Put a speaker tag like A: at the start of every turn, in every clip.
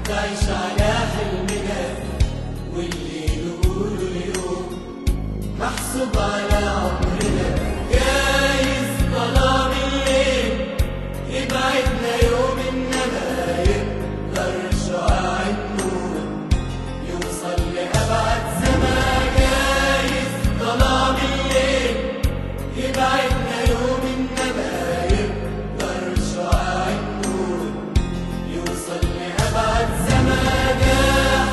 A: تعيش على حلمنا، واللي نقوله اليوم محسوب على عمرنا. جايز ظلام الليل يبعدنا يوم، إنما يقدر شعاع النور يوصل لأبعد زمان. جايز ظلام الليل يبعدنا يوم، إنما يقدر شعاع النور يوصل لأبعد زمان. يا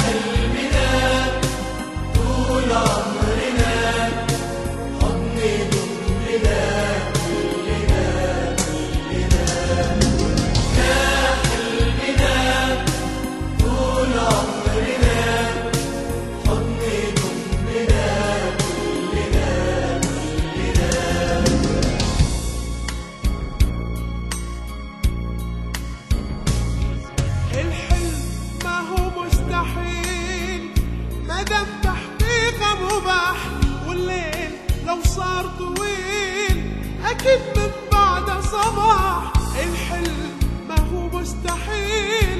A: حلمنا طول عمرنا، حضن ضمنا كلنا كلنا. يا حلمنا طول عمرنا، حضن ضمنا كلنا كلنا.
B: الحلم ما هو مستحيل مادام تحقيقه مباح، والليل لو صار طويل اكيد من بعد صباح. الحلم ما هو مستحيل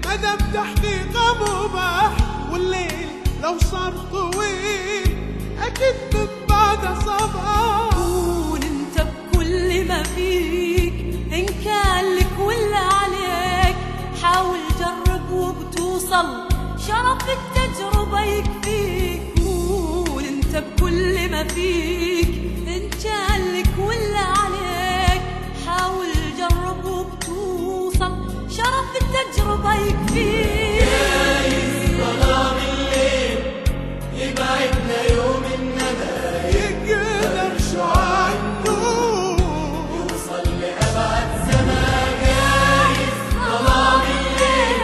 B: مادام تحقيقه مباح، والليل لو صار طويل اكيد من بعد صباح.
C: كون انت بكل ما فيك، ان كان لك ولا عليك، حاول جرب وبتوصل، شرف التجربة يكفيك. كون انت بكل ما فيك، ان كان لك ولا عليك، حاول جرب وبتوصل، شرف التجربة يكفيك.
A: جايز ظلام الليل يبعدنا يوم، إنما
B: يقدر شعاع النور
A: يوصل لأبعد زمان. جايز ظلام الليل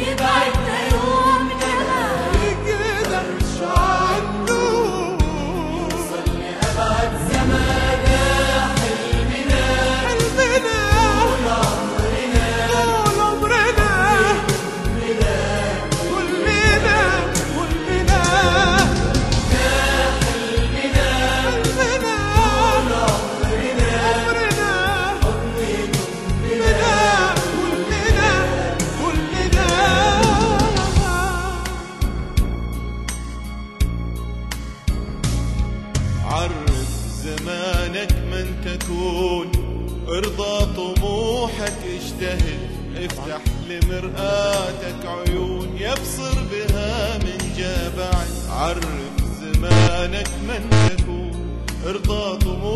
A: يبعدنا يوم، إنما
B: يقدر شعاع النور
A: يوصل لأبعد زمان. يا حلمنا
B: حلمنا
A: طول عمرنا،
B: طول عمرنا
A: كلنا
B: كلنا كلنا.
A: يا حلمنا
B: حلمنا
A: طول عمرنا،
B: عمرنا
A: حضن
B: كلنا كلنا كلنا.
D: عرف زمانك من تكون، ارضى طموحك اجتهد، افتح لمرآتك عيون يبصر بها من جابعد. عرف زمانك من تكون، ارضى طموحك